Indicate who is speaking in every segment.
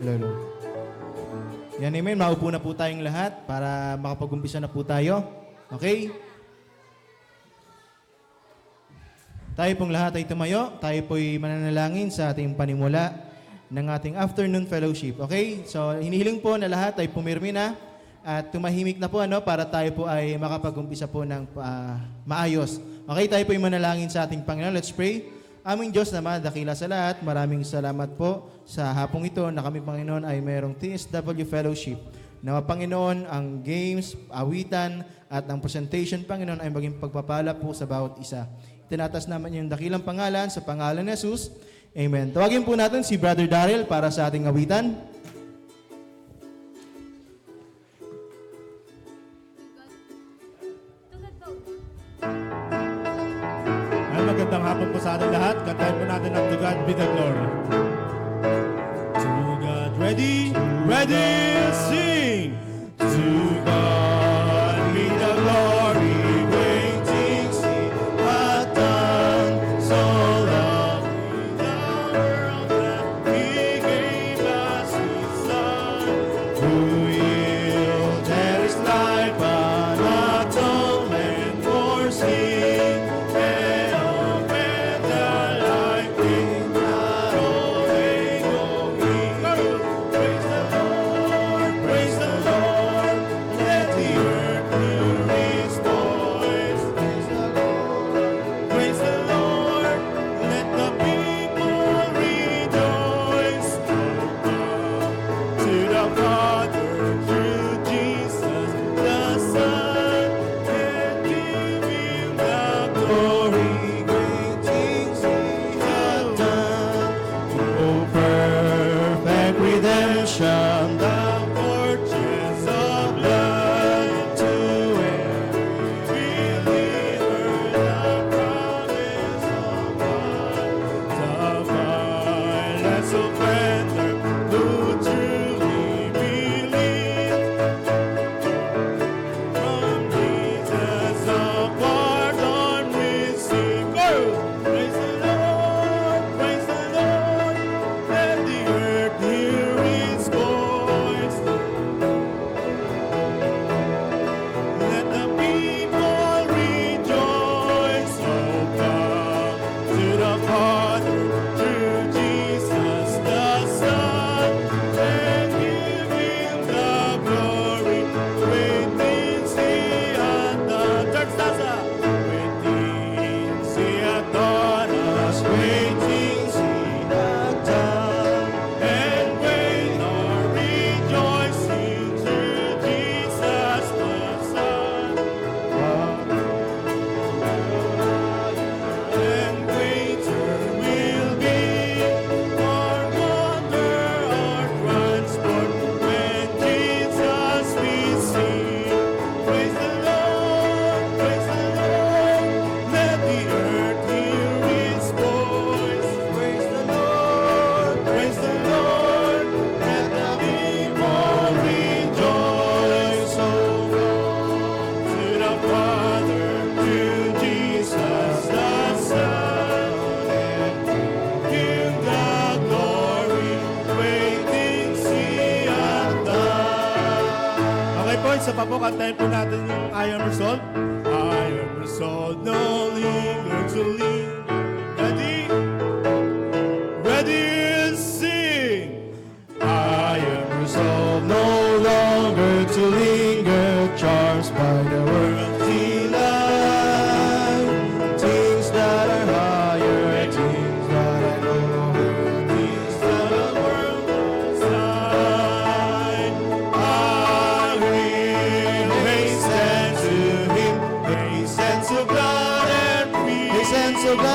Speaker 1: Lolo. Yan, amen. Maupo na po tayong lahat para makapag-umpisa na po tayo. Okay? Tayo pong lahat ay tumayo. Tayo po'y mananalangin sa ating panimula ng ating afternoon fellowship. Okay? So, hinihiling po na lahat ay pumirmi na at tumahimik na po para tayo po ay makapag-umpisa po ng maayos. Okay? Tayo po'y manalangin sa ating Panginoon. Let's pray. Aming Diyos naman, dakila sa lahat, maraming salamat po sa hapong ito na kami, Panginoon, ay mayroong TSW Fellowship. Na, Panginoon, ang games, awitan, at ang presentation, Panginoon, ay maging pagpapala po sa bawat isa. Tinatas naman yung dakilang pangalan sa pangalan ni Jesus. Amen. Tawagin po natin si Brother Daryl para sa ating awitan.
Speaker 2: Magandang hapon po sa ating lahat. Kantahin po natin ang To God Be the Glory. To God, ready, ready, sing. To God be the glory, great things He hath done. So lovely the world that He gave us His Son, who yielded His life an atonement for sin. Isa pa po, kantahin po natin yung I am resolved. I am resolved, no longer to linger. Ready? Ready and sing. I am resolved, no longer to linger, charged by the worldly life. Things that are higher, things that are lower, things that are world outside. I will hasten to Him, hasten to God and peace. Hasten to God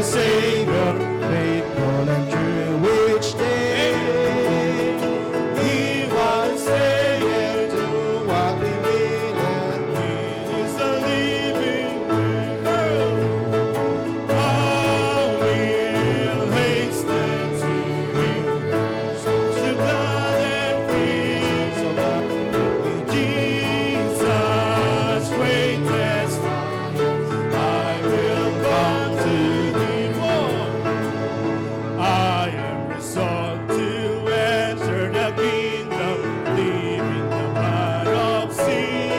Speaker 1: Savior, faithful and true each day. He was saying to what we will and
Speaker 2: He is the living word. I will hasten to Him. The blood and peace of Jesus, greatest. I will come to Thee more. I am resolved to enter the kingdom, leaving the blood of sin.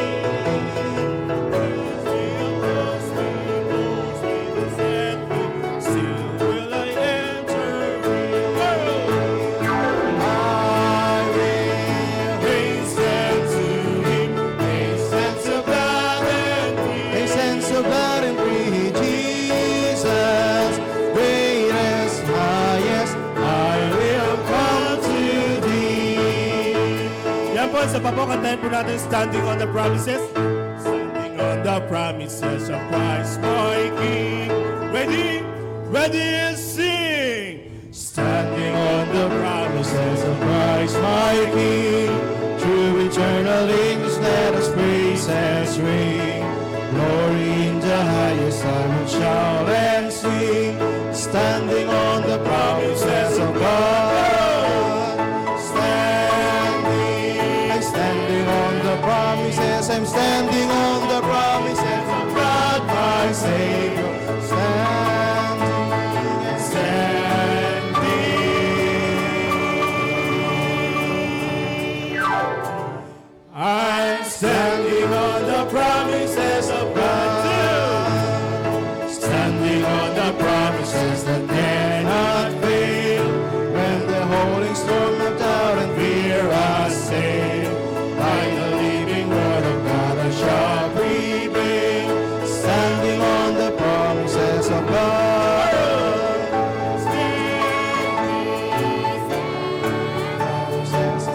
Speaker 2: Still will I enter I will hasten to Him, hasten to blood and
Speaker 1: a sense of blood and free. Jesus, greatest, highest, I will come to Thee.
Speaker 2: Yan po, sa papokantahin po natin standing on the promises. Standing on the promises of Christ my King. Ready? Ready, sing! Standing on the promises of
Speaker 1: Christ my King, true eternal ages, let us praise and ring. Glory in the highest, I will shout and sing. Standing on the promises of God. I'm standing on the promises. I'm standing on the promises of God, my Savior.
Speaker 2: I'm standing on the promises of God.
Speaker 1: Standing on the promises that cannot fail. When the holding storm of doubt and fear assail, by the living word of God I shall prevail. Standing on the promises of God.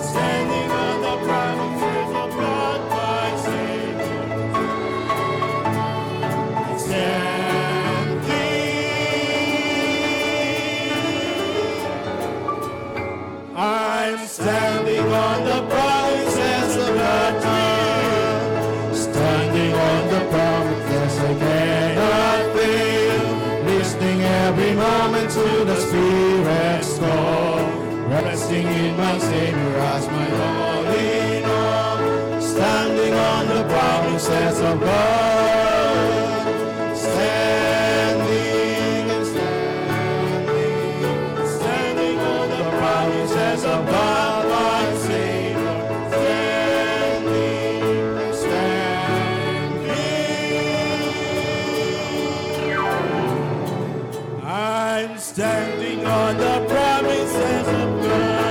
Speaker 2: Standing on the promises of God, my Savior. I'm standing on the promises of God.
Speaker 1: Standing on the promises I cannot fail. Listening every moment to the Spirit's call. Resting in my Savior as my all in all. Standing on the promises of God. Standing and standing.
Speaker 2: Standing on the
Speaker 1: Promises of God, my Savior. Standing and standing.
Speaker 2: I'm standing on the promises of God.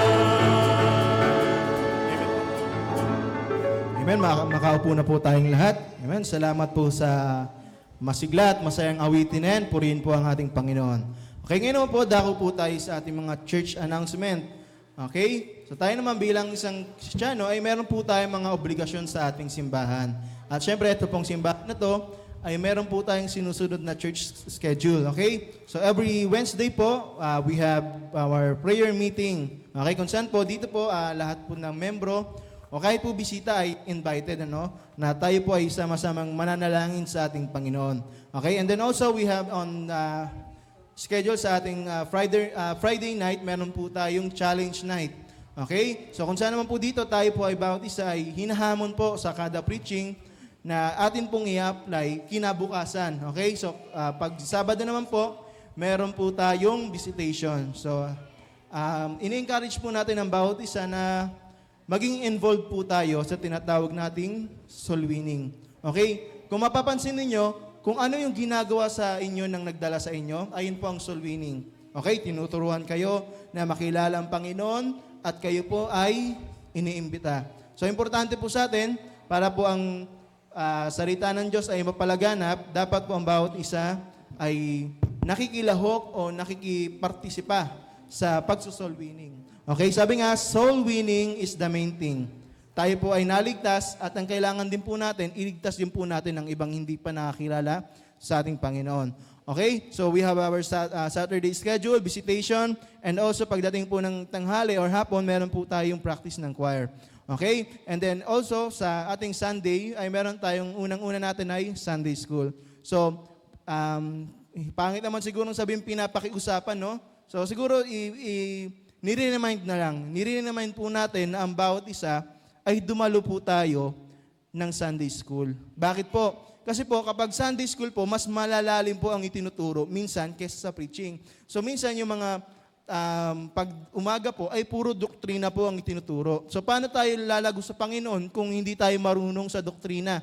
Speaker 1: Amen. Makaupo na po tayong lahat. Amen. Salamat po sa masigla at masayang awitin na yan. Purihin po ang ating Panginoon. Okay, ngayon naman po, dako po tayo sa ating mga church announcement. Okay? So tayo naman bilang isang Kristiyano ay meron po tayong mga obligasyon sa ating simbahan. At syempre, ito pong simbahan na to ay meron po tayong sinusunod na church schedule. Okay? So every Wednesday po, we have our prayer meeting. Okay? Kung saan po, dito po, lahat po ng membro o kahit po bisita ay invited, na tayo po ay sama-samang mananalangin sa ating Panginoon. Okay? And then also, we have on schedule sa ating Friday night, meron po tayong challenge night. Okay? So kung saan naman po dito, tayo po ay bawat isa ay hinahamon po sa kada preaching na atin pong i-apply kinabukasan. Okay? So pag Sabado naman po, meron po tayong visitation. So ini-encourage po natin ang bawat isa na maging involved po tayo sa tinatawag nating soul winning. Okay? Kung mapapansin ninyo, kung ano yung ginagawa sa inyo ng nagdala sa inyo, ayun po ang soul winning. Okay? Tinuturuan kayo na makilala ang Panginoon at kayo po ay iniimbita. So, importante po sa atin, para po ang salita ng Diyos ay mapalaganap, dapat po ang bawat isa ay nakikilahok o nakikipartisipa sa pagsusoul winning. Okay, sabi nga, soul winning is the main thing. Tayo po ay naligtas at ang kailangan din po natin, iligtas din po natin ang ibang hindi pa nakakilala sa ating Panginoon. Okay? So we have our Saturday schedule, visitation, and also pagdating po ng tanghali or hapon, meron po tayong practice ng choir. Okay? And then also sa ating Sunday, ay meron tayong unang-una natin ay Sunday school. So, pangit naman siguro sabihin pinapakiusapan, no? So siguro nire-remind na lang. Nire-remind po natin na ang bawat isa ay dumalo po tayo ng Sunday school. Bakit po? Kasi po kapag Sunday school po, mas malalalim po ang itinuturo minsan kaysa sa preaching. So minsan yung mga pag umaga po ay puro doktrina po ang itinuturo. So paano tayo lalago sa Panginoon kung hindi tayo marunong sa doktrina?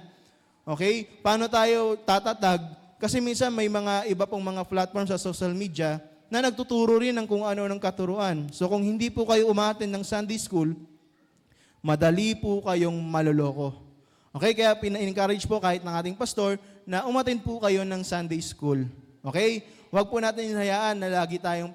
Speaker 1: Okay? Paano tayo tatatag? Kasi minsan may mga iba pong mga platform sa social media na nagtuturo rin ng kung ano ng katuruan. So kung hindi po kayo umaten ng Sunday school, madali po kayong maloloko. Okay? Kaya pina-encourage po kahit ng ating pastor na umaten po kayo ng Sunday school. Okay? Huwag po natin hinayaan na lagi tayong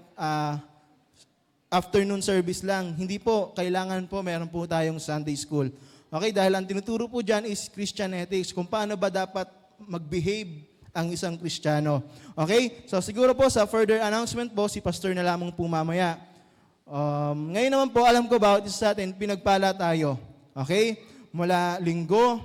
Speaker 1: afternoon service lang. Hindi po. Kailangan po meron po tayong Sunday school. Okay? Dahil ang tinuturo po dyan is Christian ethics. Kung paano ba dapat mag-behave ang isang Kristiyano. Okay? So siguro po sa further announcement po, si pastor na lamang po mamaya. Ngayon naman po, alam ko bawat isa sa atin, pinagpala tayo. Okay? Mula linggo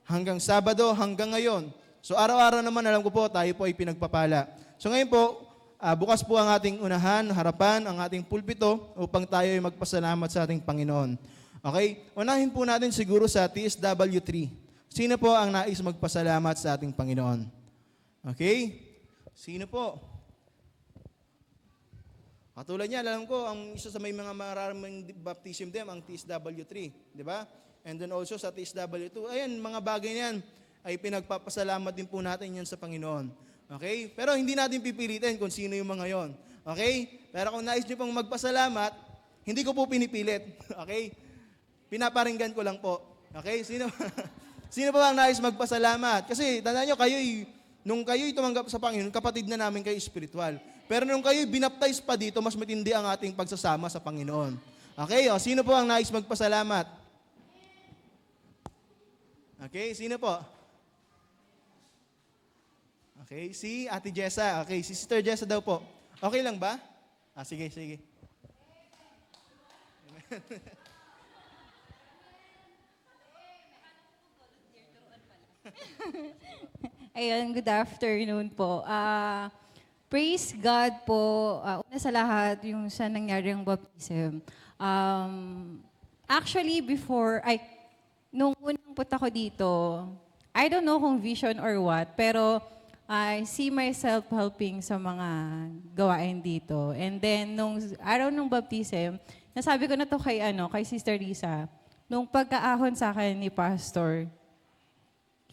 Speaker 1: hanggang Sabado hanggang ngayon. So araw-araw naman alam ko po, tayo po ay pinagpapala. So ngayon po, bukas po ang ating unahan, harapan, ang ating pulpito upang tayo ay magpasalamat sa ating Panginoon. Okay? Unahin po natin siguro sa TSW3. Sino po ang nais magpasalamat sa ating Panginoon? Okay? Sino po? Katulad niya, alam ko, ang isa sa may mga maraming baptism din, ang TSW3. Di ba? And then also sa TSW2. Ayan, mga bagay niyan ay pinagpapasalamat din po natin yan sa Panginoon. Okay? Pero hindi natin pipilitin kung sino yung mga yon. Okay? Pero kung nais niyo pong magpasalamat, hindi ko po pinipilit. Okay? Pinaparinggan ko lang po. Okay? Sino po ang nais magpasalamat? Kasi tandaan nyo, nung kayo'y tumanggap sa Panginoon, kapatid na namin kayo spiritual. Pero nung kayo'y binaptize pa dito, mas matindi ang ating pagsasama sa Panginoon. Okay? O, sino po ang nais magpasalamat? Okay? Sino po? Okay? Si Ate Jessa. Okay? Si Sister Jessa daw po. Okay lang ba? Sige.
Speaker 3: Ayun, good afternoon po. Praise God po. Una sa lahat, yung sa nangyaring baptism. Actually, nung unang punta ko dito, I don't know kung vision or what, pero I see myself helping sa mga gawain dito. And then, nung araw ng baptism, nasabi ko na to kay Sister Risa, nung pagkaahon sa akin ni Pastor,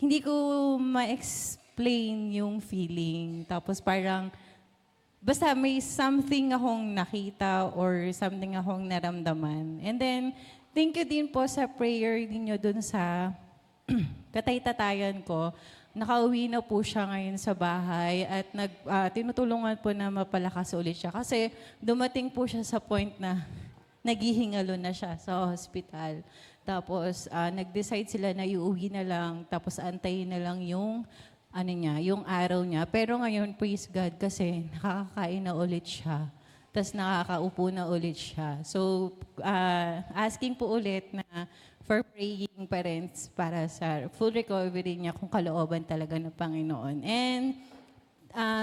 Speaker 3: hindi ko ma-explain yung feeling. Tapos parang, basta may something akong nakita or something akong naramdaman. And then, thank you din po sa prayer ninyo dun sa katay-tatayan ko. Nakauwi na po siya ngayon sa bahay at tinutulungan po na mapalakas ulit siya. Kasi dumating po siya sa point na naghihingalo na siya sa hospital. Tapos, nag-decide sila na iuwi na lang, tapos antayin na lang yung araw niya. Pero ngayon, praise God, kasi nakakakain na ulit siya. Tapos nakakaupo na ulit siya. So, asking po ulit na for praying parents para sa full recovery niya kung kalooban talaga ng Panginoon. And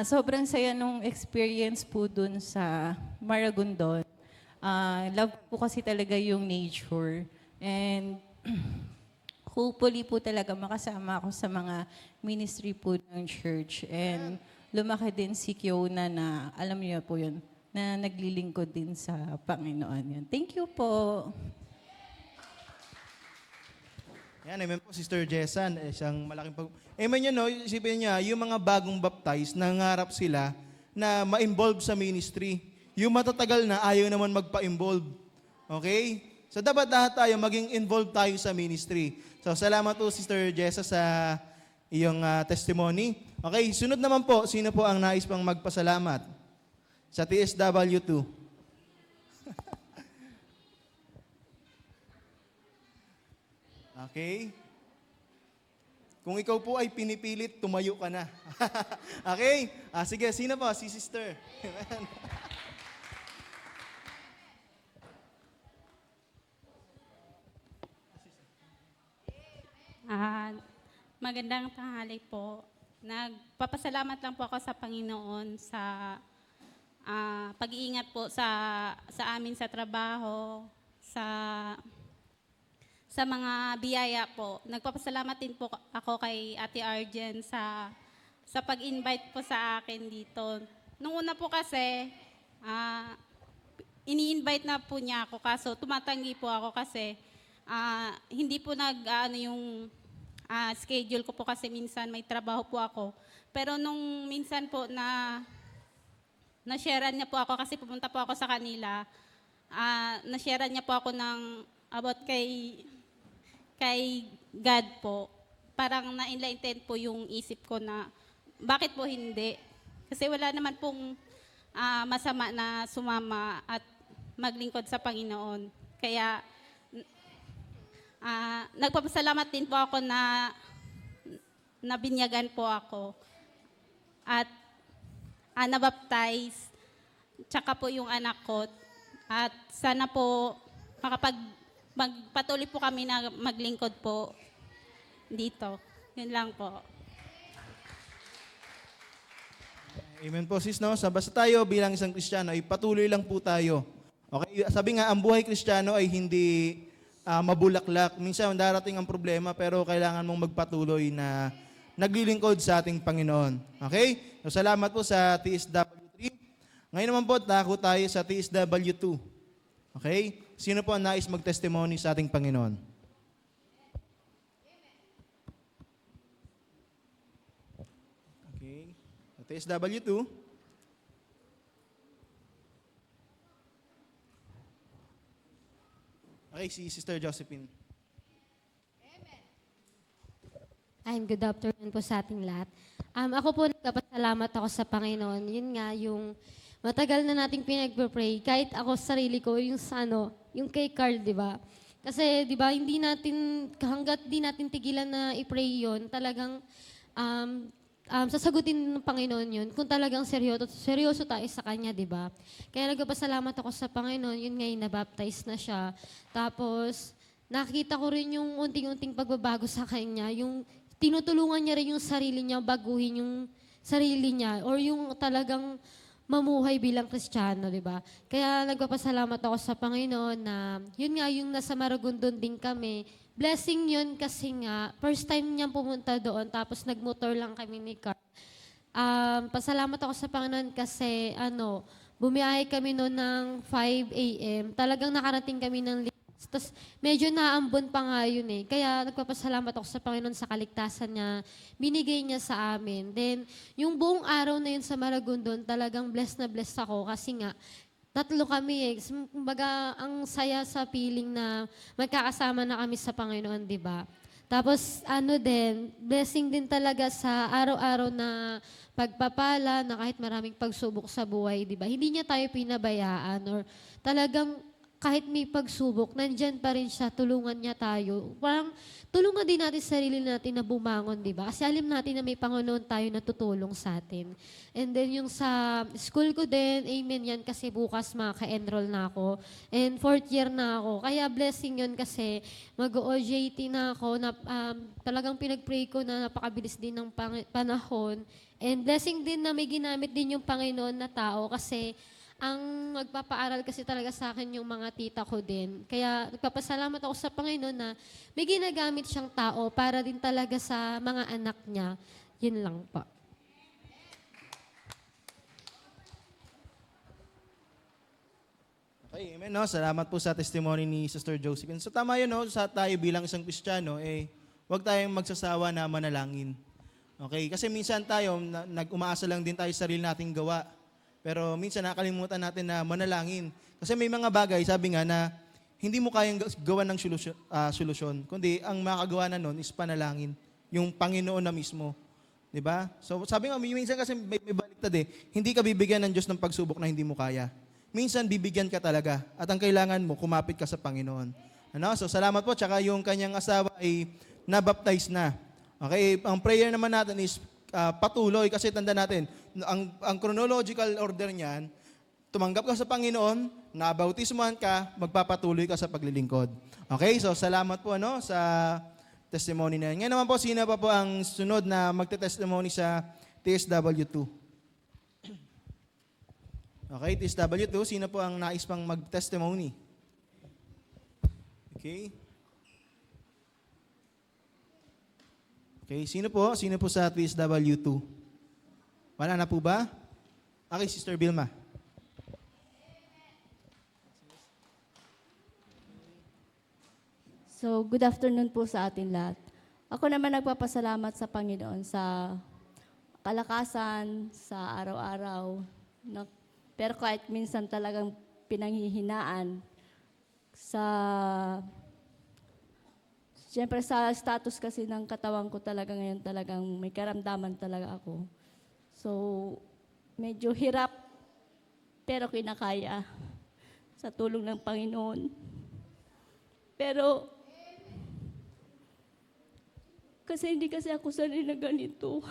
Speaker 3: sobrang saya nung experience po dun sa Maragondon. Love po kasi talaga yung nature. And hopefully po talaga makasama ako sa mga ministry po ng church. And lumaki din si Kiona na, alam niyo po yun, na naglilingkod din sa Panginoon. Yun. Thank you po.
Speaker 1: Yan, amen po, Sister Jessan. Isang malaking amen yun, no? Isipin niya, yung mga bagong baptized, nangarap sila na ma-involve sa ministry. Yung matatagal na, ayaw naman magpa-involve. Okay? So dapat lahat tayo maging involved tayo sa ministry. So salamat po Sister Jessa sa iyong testimony. Okay, sunod naman po, sino po ang nais pang magpasalamat sa TSW2? Okay. Kung ikaw po ay pinipilit, tumayo ka na. Okay? Sige, sino po? Si sister.
Speaker 4: Ah, magandang tanghali po. Nagpapasalamat lang po ako sa Panginoon sa pag-iingat po sa amin sa trabaho, sa mga biyaya po. Nagpapasalamat din po ako kay Ate Arjen sa pag-invite po sa akin dito. Nung una po kasi, ini-invite na po niya ako kaso tumatanggi po ako kasi hindi po yung schedule ko po kasi minsan may trabaho po ako. Pero nung minsan po na-sharean niya po ako kasi pumunta po ako sa kanila, na-sharean niya po ako ng about kay God po. Parang na-enlighten po yung isip ko na bakit po hindi? Kasi wala naman pong masama na sumama at maglingkod sa Panginoon. Kaya nagpapasalamat din po ako na nabinyagan po ako at nabaptize, tsaka po yung anak ko. At sana po magpatuloy po kami na maglingkod po dito. Yun lang po.
Speaker 1: Amen po sis, no? Basta tayo bilang isang Kristiyano ay patuloy lang po tayo. Okay? Sabi nga, ang buhay Kristiyano ay hindi mabulaklak. Minsan darating ang problema pero kailangan mong magpatuloy na naglilingkod sa ating Panginoon. Okay? So, salamat po sa TSW3. Ngayon naman po, tako tayo sa TSW2. Okay? Sino po ang nais mag-testimony sa ating Panginoon? Okay. So, TSW2. Okay, si Sister Josephine.
Speaker 5: Good afternoon po sa ating lahat. Ako po nagpapasalamat ako sa Panginoon. Yun nga, yung matagal na nating pinagpe-pray, kahit ako sarili ko, yung yung kay Carl, di ba? Kasi, di ba, hanggat di natin tigilan na i-pray yun, talagang sasagutin ng Panginoon yun kung talagang seryoso tayo sa Kanya, di ba? Kaya nagpapasalamat ako sa Panginoon, yun ngayon, nabaptize na siya. Tapos, nakita ko rin yung unting-unting pagbabago sa Kanya, yung tinutulungan niya rin yung sarili niya, baguhin yung sarili niya, or yung talagang mamuhay bilang Kristiyano, di ba? Kaya nagpapasalamat ako sa Panginoon na, yun nga, yung nasa Maragondon din kami, blessing yun kasi nga, first time niyang pumunta doon, tapos nagmotor lang kami ni Carl. Pasalamat ako sa Panginoon kasi, bumiyahe kami noon ng 5 a.m. Talagang nakarating kami ng tapos medyo naambon pa nga yun eh. Kaya nagpapasalamat ako sa Panginoon sa kaligtasan niya, binigay niya sa amin. Then, yung buong araw na yun sa Maragondon, talagang blessed na blessed ako kasi nga, tatlo kami eh. Kumbaga, ang saya sa feeling na magkakasama na kami sa Panginoon, di ba? Tapos, blessing din talaga sa araw-araw na pagpapala na kahit maraming pagsubok sa buhay, di ba? Hindi niya tayo pinabayaan or talagang kahit may pagsubok, nandyan pa rin siya, tulungan niya tayo. Parang tulungan din natin sarili natin na bumangon, di ba? Kasi alam natin na may Panginoon tayo na tutulong sa atin. And then yung sa school ko din, amen yan, kasi bukas makaka-enroll na ako. And 4th year na ako. Kaya blessing yun kasi mag-OJT na ako, na talagang pinag-pray ko na napakabilis din ng panahon. And blessing din na may ginamit din yung Panginoon na tao kasi ang magpapaaral kasi talaga sa akin yung mga tita ko din. Kaya nagpapasalamat ako sa Panginoon na may ginagamit siyang tao para din talaga sa mga anak niya. Yun lang po.
Speaker 1: Okay, amen, no? Salamat po sa testimony ni Sister Josephine. So tama yun, no? Sa tayo bilang isang Kristiyano, huwag tayong magsasawa na manalangin. Okay? Kasi minsan tayo, nag-umaasa lang din tayo sa sarili nating gawa. Pero minsan nakalimutan natin na manalangin. Kasi may mga bagay, sabi nga na hindi mo kayang gawa ng solusyon. Kundi ang makagawa na nun is panalangin. Yung Panginoon na mismo. Diba? So sabi nga, minsan kasi may baliktad hindi ka bibigyan ng Diyos ng pagsubok na hindi mo kaya. Minsan bibigyan ka talaga. At ang kailangan mo, kumapit ka sa Panginoon. So salamat po. Tsaka yung kanyang asawa ay nabaptize na. Okay, ang prayer naman natin is patuloy kasi tanda natin, ang chronological order niyan, tumanggap ka sa Panginoon, nabautismuhan ka, magpapatuloy ka sa paglilingkod. Okay, so salamat po sa testimony na yan. Ngayon naman po, sino pa po ang sunod na magte-testimony sa TSW2? Okay, TSW2, sino po ang nais pang mag-testimony? Okay. Okay, sino po? Sino po sa TSW2? Wala na po ba? Okay, Sister Vilma.
Speaker 6: So, good afternoon po sa atin lahat. Ako naman nagpapasalamat sa Panginoon sa kalakasan, sa araw-araw. Pero kahit minsan talagang pinanghihinaan siyempre sa status kasi ng katawan ko talaga ngayon talagang may karamdaman talaga ako. So, medyo hirap pero kinakaya sa tulong ng Panginoon. Pero, kasi hindi kasi ako sanay na ganito.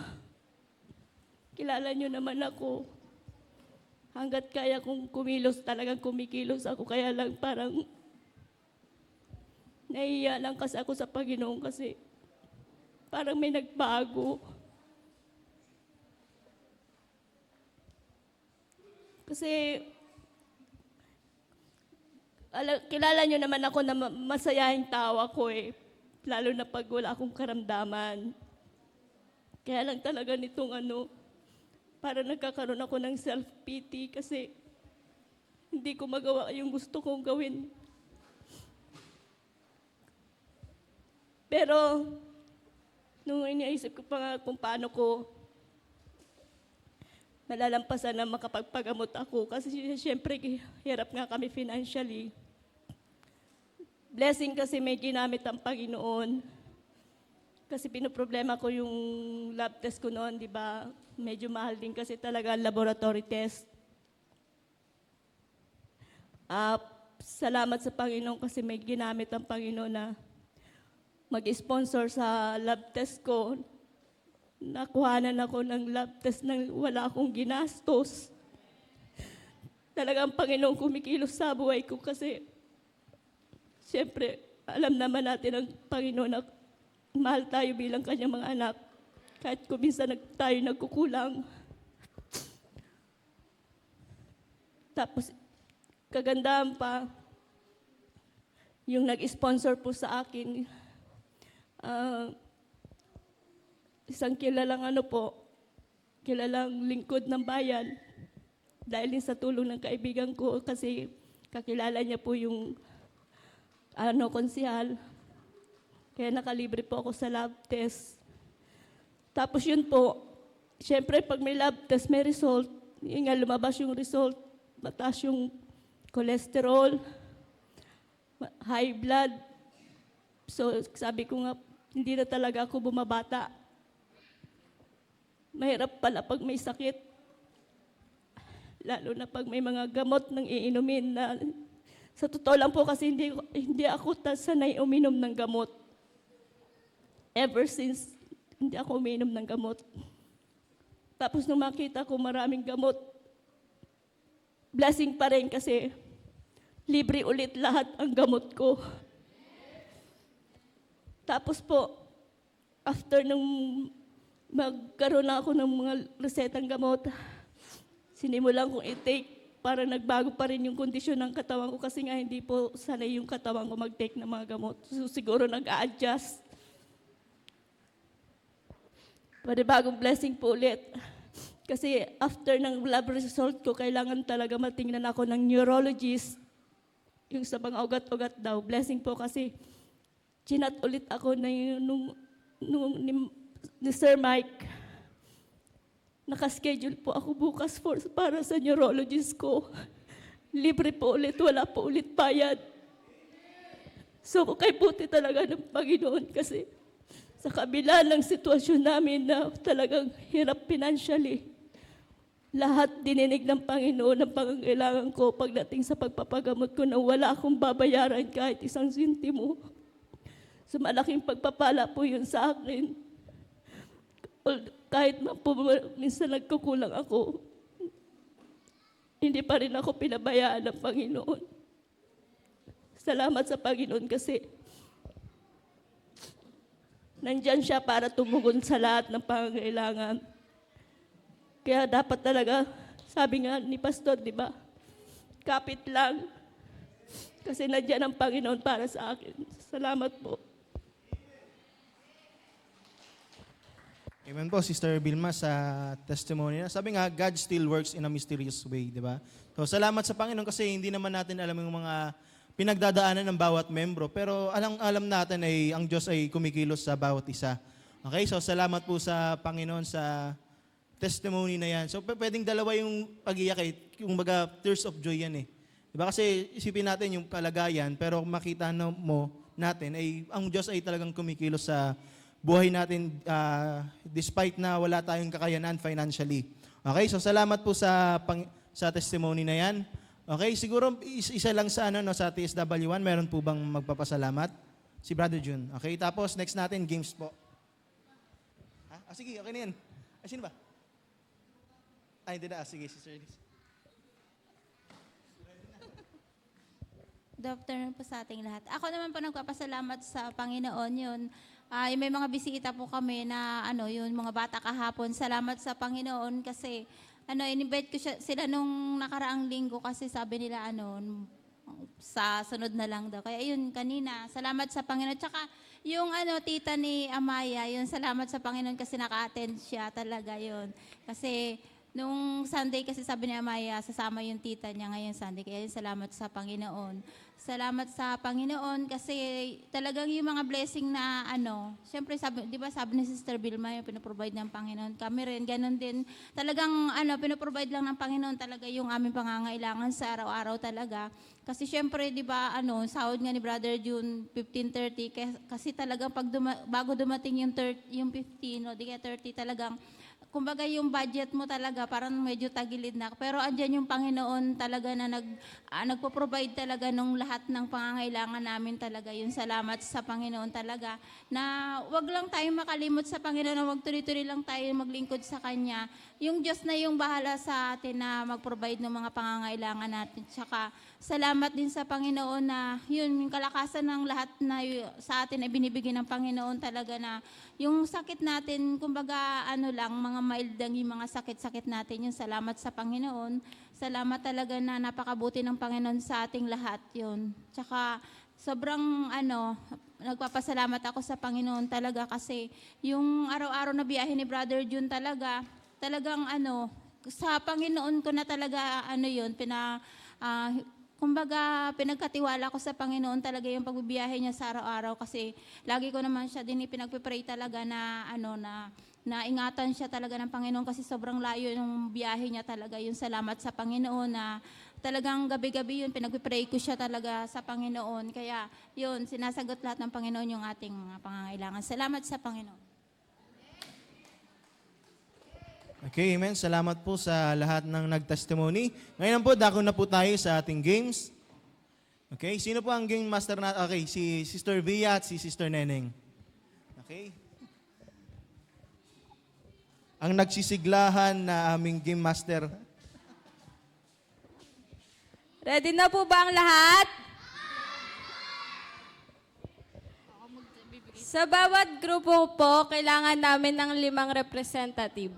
Speaker 6: Kilala niyo naman ako. Hanggat kaya kong kumilos, talagang kumikilos ako. Kaya lang parang nahiya lang kasi ako sa Panginoon kasi parang may nagbago. Kasi kilala niyo naman ako na masayahing tao ako eh. Lalo na pag wala akong karamdaman. Kaya lang talaga nitong para nagkakaroon ako ng self-pity kasi hindi ko magawa yung gusto kong gawin. Pero, nung iniisip ko pa nga kung paano ko malalampasan na makapagpagamot ako kasi siyempre hirap nga kami financially. Blessing kasi may ginamit ang Panginoon. Kasi pinoproblema ko yung lab test ko noon, di ba? Medyo mahal din kasi talaga ang laboratory test. Salamat sa Panginoon kasi may ginamit ang Panginoon na mag-sponsor sa lab test ko. Nakuhanan ako ng lab test nang wala akong ginastos. Talagang Panginoon kumikilos sa buhay ko kasi siyempre, alam naman natin ang Panginoon na mahal tayo bilang kanyang mga anak. Kahit kung minsan tayo nagkukulang. Tapos, kagandahan pa, yung nag-sponsor po sa akin, isang kilalang kilalang lingkod ng bayan. Dahil din sa tulong ng kaibigan ko kasi kakilala niya po yung konsihal. Kaya nakalibre po ako sa lab test. Tapos yun po, syempre pag may lab test, may result. Yun nga, lumabas yung result. Mataas yung cholesterol, high blood. So sabi ko nga, hindi na talaga ako bumabata. Mahirap pala pag may sakit. Lalo na pag may mga gamot nang iinumin na sa totoo lang po kasi hindi ako sanay uminom ng gamot. Ever since, hindi ako uminom ng gamot. Tapos nung makita ko maraming gamot, blessing pa rin kasi libre ulit lahat ang gamot ko. Tapos po, after nung magkaroon na ako ng mga resetang gamot, sinimulan kong i-take para nagbago pa rin yung kondisyon ng katawan ko kasi nga hindi po sanay yung katawan ko mag-take ng mga gamot. So siguro nag-a-adjust. Bagong blessing po ulit. Kasi after ng lab result ko, kailangan talaga matingnan ako ng neurologist. Yung sa mga ugat-ugat daw. Blessing po kasi chinat ulit ako na ni Sir Mike. Nakaschedule po ako bukas para sa neurologist ko. Libre po ulit, wala po ulit bayad. So, kay buti talaga ng Panginoon kasi sa kabila ng sitwasyon namin na talagang hirap financially, lahat dininig ng Panginoon ang pangangailangan ko pagdating sa pagpapagamot ko na wala akong babayaran kahit isang sentimo. So, malaking pagpapala po yun sa akin. kahit na po minsan nagkukulang ako, hindi pa rin ako pinabayaan ng Panginoon. Salamat sa Panginoon kasi nandyan siya para tumugon sa lahat ng pangangailangan. Kaya dapat talaga, sabi nga ni Pastor, di ba, kapit lang. Kasi nandyan ang Panginoon para sa akin. Salamat po.
Speaker 1: Amen po, Sister Vilma, sa testimony na. Sabi nga, God still works in a mysterious way, di ba? So, salamat sa Panginoon kasi hindi naman natin alam yung mga pinagdadaanan ng bawat membro. Pero alam natin ay ang Diyos ay kumikilos sa bawat isa. Okay, so salamat po sa Panginoon sa testimony na yan. So, pwedeng dalawa yung pag-iyak eh. Yung baga, tears of joy yan eh. Di ba? Kasi isipin natin yung kalagayan, pero makita mo natin, ay ang Diyos ay talagang kumikilos sa buhay natin despite na wala tayong kakayanan financially. Okay, so salamat po sa testimony na yan. Okay, siguro isa lang sa sa TSW1, meron po bang magpapasalamat? Si Brother June. Okay, tapos next natin, games po. Sige, okay na yan. Sino ba? Hindi na. Sige, Sister Elise.
Speaker 7: Good afternoon po sa ating lahat. Ako naman po nagpapasalamat sa Panginoon yun. May mga bisita po kami na yun, mga bata kahapon. Salamat sa Panginoon kasi in-invite ko sila nung nakaraang linggo kasi sabi nila sa sunod na lang daw. Kaya yun kanina, salamat sa Panginoon. Tsaka yung tita ni Amaya, yun salamat sa Panginoon kasi naka-attend siya talaga yun. Kasi nung Sunday kasi sabi ni Amaya, sasama yung tita niya ngayon Sunday. Kaya yun, salamat sa Panginoon. Salamat sa Panginoon kasi talagang yung mga blessing na siyempre di ba sabi ni Sister Vilma yung pinoprovide ng Panginoon. Kami rin, ganun din. Talagang pinoprovide lang ng Panginoon talaga yung aming pangangailangan sa araw-araw talaga. Kasi siyempre, di ba, sahod nga ni Brother June, 15:30, kasi talagang bago dumating yung 15, di kaya 30, talagang kumbaga yung budget mo talaga parang medyo tagilid na. Pero andyan yung Panginoon talaga na nagpo-provide talaga nung lahat ng pangangailangan namin talaga. Yung salamat sa Panginoon talaga na wag lang tayo makalimot sa Panginoon, na wag tuloy-tuloy lang tayo maglingkod sa Kanya. Yung Diyos na yung bahala sa atin na mag-provide ng mga pangangailangan natin. Tsaka salamat din sa Panginoon na yun, yung kalakasan ng lahat na sa atin ay binibigay ng Panginoon talaga na yung sakit natin, kumbaga mga mild lang yung mga sakit-sakit natin. Yung salamat sa Panginoon. Salamat talaga na napakabuti ng Panginoon sa ating lahat yun. Tsaka sobrang nagpapasalamat ako sa Panginoon talaga kasi yung araw-araw na biyahe ni Brother June talagang sa Panginoon ko na talaga kumbaga, pinagkatiwala ko sa Panginoon talaga yung pagbibiyahe niya sa araw-araw kasi lagi ko naman siya din pinagpipray talaga na ingatan siya talaga ng Panginoon kasi sobrang layo yung biyahe niya talaga. Yung salamat sa Panginoon na talagang gabi-gabi yun, pinagpipray ko siya talaga sa Panginoon. Kaya yun, sinasagot lahat ng Panginoon yung ating mga pangangailangan. Salamat sa Panginoon.
Speaker 1: Okay, amen. Salamat po sa lahat ng nag-testimony. Ngayon po, dako na po tayo sa ating games. Okay, sino po ang game master na? Okay, si Sister Via at si Sister Neneng. Okay. Ang nagsisiglahan na aming game master.
Speaker 8: Ready na po ba ang lahat? Sa bawat grupo po, kailangan namin ng 5 representative.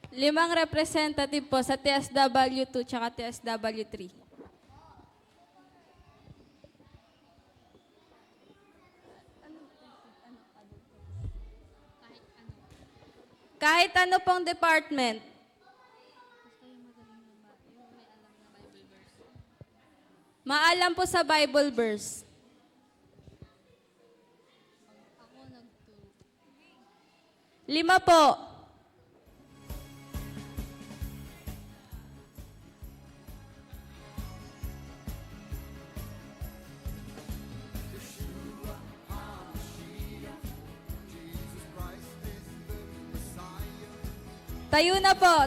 Speaker 8: 5 representative po sa TSW2 tsaka TSW3. Kahit ano pong department. Maalam po sa Bible verse. Lima po.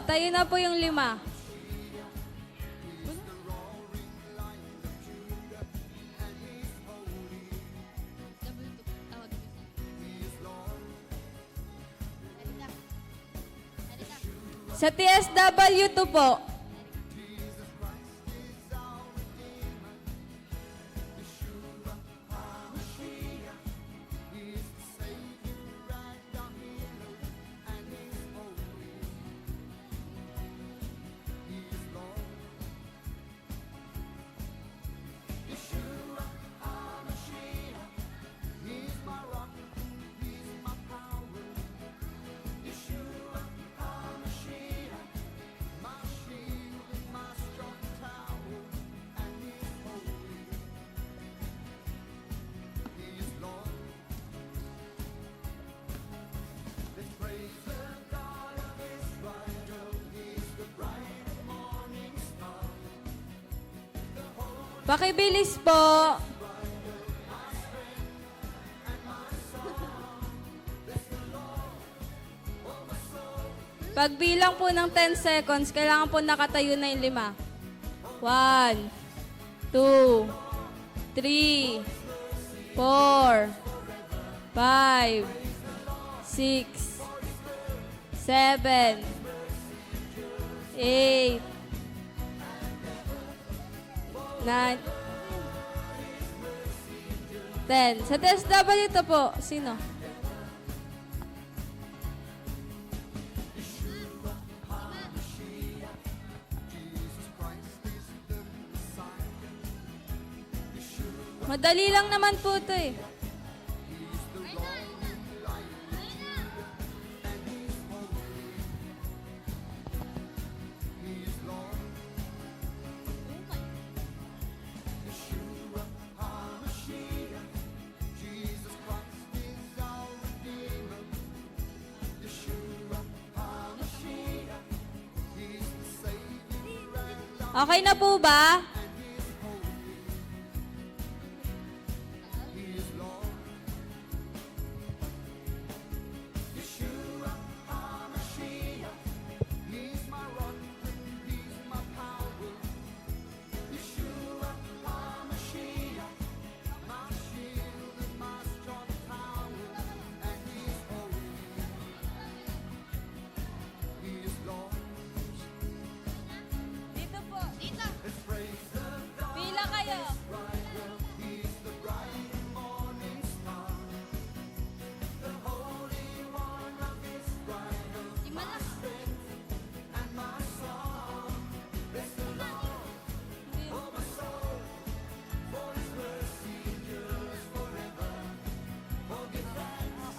Speaker 8: Tayo na po yung 5. Sa TSW2 po. Pakibilis po. Pagbilang po ng 10 seconds, kailangan po nakatayo na yung 5. 1, 2, 3, 4, 5, 6, 7, 8, 9, 10. Sa TSW to po, sino? Madali lang naman po to eh. Okay na po ba? Dito po. Dito. Pila kayo.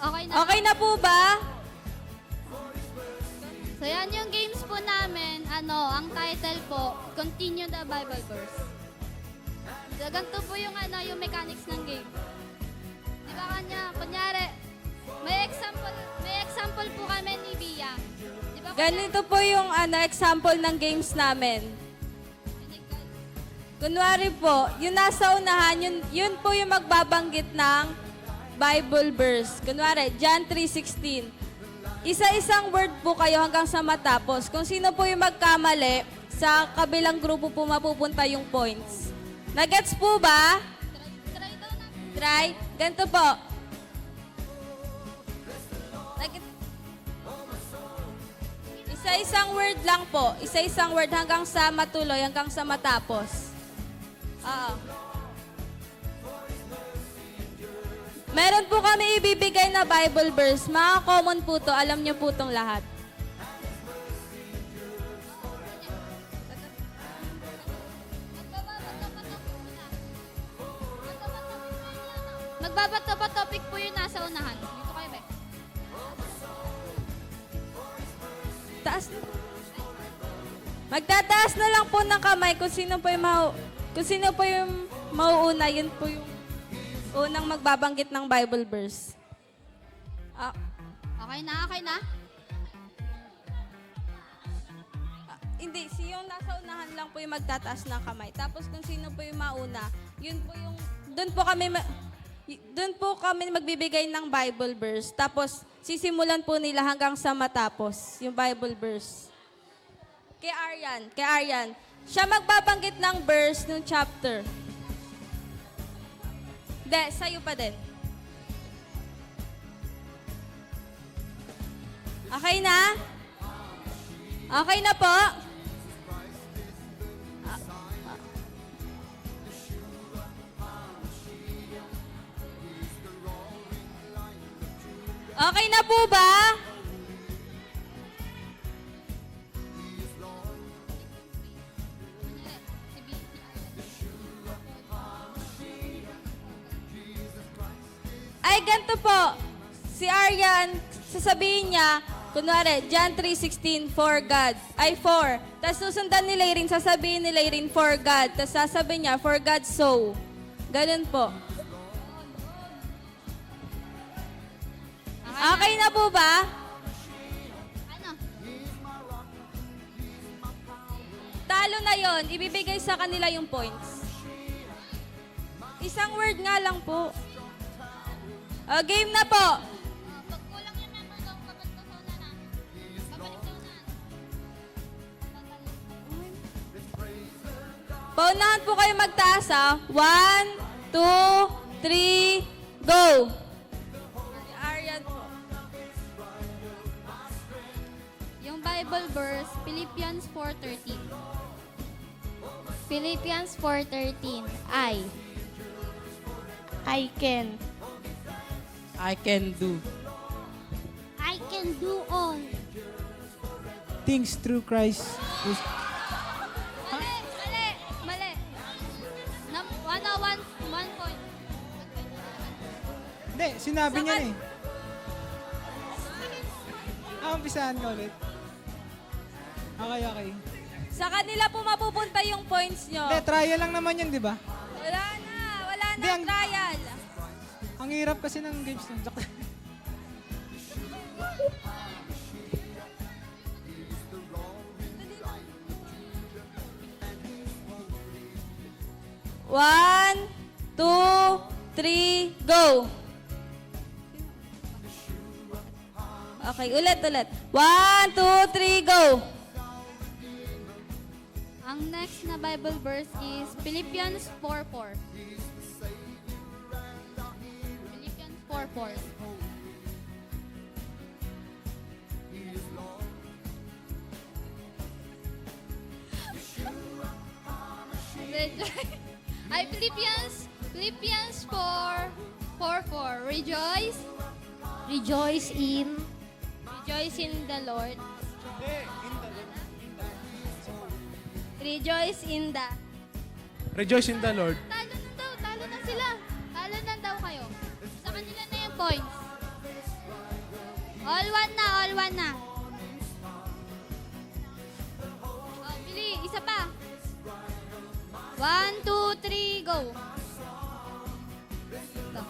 Speaker 5: Okay na.
Speaker 8: Okay na po ba?
Speaker 5: So yan yung games po namin. Ang title po, Continue the Bible Verse. So, ganito po yung yung mechanics ng game. Di ba kunyari, may example po kami ni Bia. Di ba
Speaker 8: Ganito po yung example ng games namin. Kunwari po, yung nasa unahan, yun po yung magbabanggit ng Bible verse. Kunwari, John 3:16. Isa-isang word po kayo hanggang sa matapos. Kung sino po yung magkamali, sa kabilang grupo po mapupunta yung points. Nagets po ba?
Speaker 5: Try daw na.
Speaker 8: Try. Ganito po. Isa-isang word lang po. Isa-isang word hanggang sa matuloy, hanggang sa matapos. Oo. Meron po kami ibibigay na Bible verse. Mga common po to. Alam niyo po itong lahat.
Speaker 5: Magbabato-ba topic po yung nasa unahan. Dito kayo, be.
Speaker 8: Taas na. Magtataas na lang po ng kamay kung sino po yung mauuna. Yun po yung unang magbabanggit ng Bible verse.
Speaker 5: Okay na, okay na?
Speaker 8: Hindi, yung nasa unahan lang po yung magtataas ng kamay. Tapos kung sino po yung mauna, yun po yung, doon po kami magbibigay ng Bible verse. Tapos sisimulan po nila hanggang sa matapos yung Bible verse. Kay Aryan. Siya magbabanggit ng verse ng chapter. Hindi, sa'yo pa din. Okay na? Okay na po? Okay na po ba? Ay, ganito po. Si Aryan, sasabihin niya, kunwari, John 3:16, for God. Ay, for. Tapos susundan ni Layrin, sasabihin ni Layrin, for God. Tapos sasabihin niya, for God so. Ganun po. Okay na po ba?
Speaker 7: Ano?
Speaker 8: Talo na yon, ibibigay sa kanila yung points. Isang word nga lang po. Game na po.
Speaker 7: Pag kulang yung number daw, babalik daw sa una na. Babalik daw na.
Speaker 8: Paunahan po kayo magtaas ha. 1, 2, 3, go! Aryan po.
Speaker 7: Yung Bible verse, Philippians 4:13. Philippians 4:13. I can.
Speaker 9: I can do
Speaker 7: I can do all.
Speaker 9: things through Christ.
Speaker 7: Mali, mali, mali. One point.
Speaker 9: Hindi, sinabi niya na eh. Umpisahan ka ulit. Okay.
Speaker 8: Sa kanila po mapupunta yung points nyo.
Speaker 9: Hindi, trial lang naman yan, di ba?
Speaker 8: Wala na
Speaker 9: Hindi, ang-
Speaker 8: trial.
Speaker 9: Ang hirap kasi ng games ng Joke.
Speaker 8: One, 2, 3, go! Okay, ulit. 1, 2, 3, go!
Speaker 7: Ang next na Bible verse is Philippians 4:4. Philippians 4:4. Ay, Philippians 4:4. Rejoice in the Lord. Rejoice in the.
Speaker 2: Rejoice in the Lord.
Speaker 7: Talo na sila. Talo na daw kayo. Sa kanila na yung points. All one na. Oh, Billy, isa pa. 1, 2, 3, go. Ito.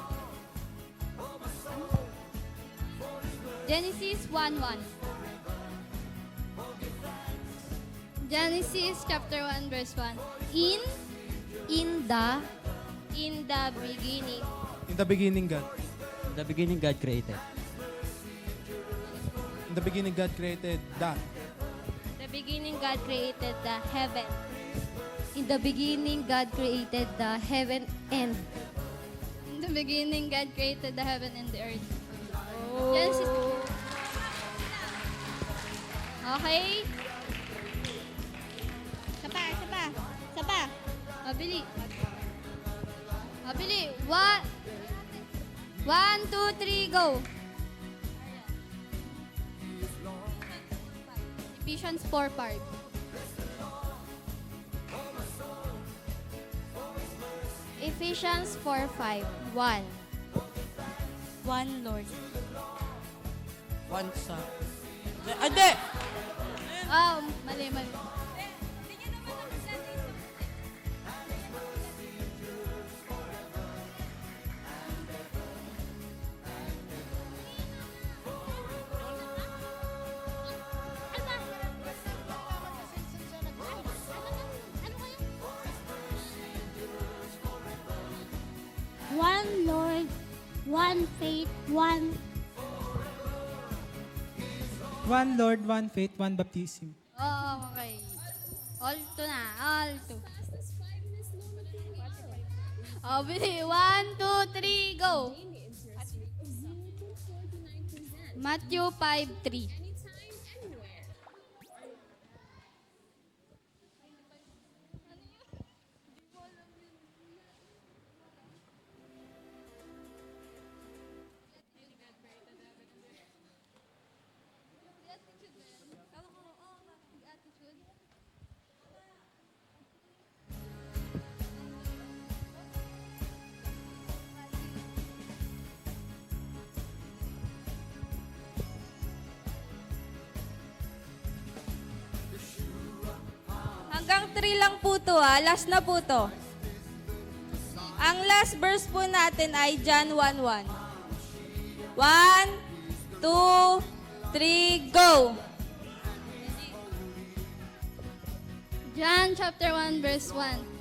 Speaker 7: Genesis 1:1. Genesis chapter 1 verse 1. In the beginning.
Speaker 2: In the beginning, God.
Speaker 10: In the beginning, God created.
Speaker 2: In the beginning, God created that.
Speaker 7: The beginning God created the heaven.
Speaker 5: In the beginning, God created the heaven and
Speaker 7: In the beginning God created the heaven and the earth. Genesis. Okay. Isa pa. Mabili. 1, 2, 3, go. Ephesians 4:5. Ephesians 4:5. 1.
Speaker 8: One Lord.
Speaker 10: One sa... Hindi!
Speaker 7: Oh, mali.
Speaker 11: One Lord, one faith, one.
Speaker 9: One Lord, one faith, one baptism.
Speaker 7: Oh, okay. All two. Oh, Billy. 1, 2, 3, go. Matthew 5:3.
Speaker 8: 3 lang po to last na po to. Ang last verse po natin ay John 1:1. 1, 2, 3, go!
Speaker 11: John chapter 1 verse 1.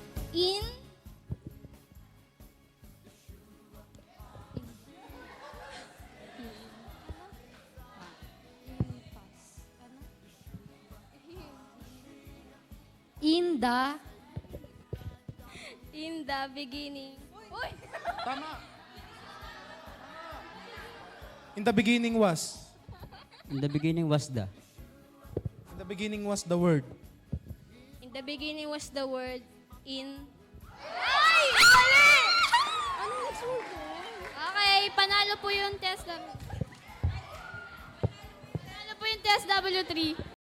Speaker 5: In the
Speaker 8: In the beginning. Uy!
Speaker 1: In the beginning was.
Speaker 10: In the beginning was the.
Speaker 1: In the beginning was the Word.
Speaker 8: In the beginning was the word in...
Speaker 11: Okay, panalo po yung test. Panalo po yung test W3.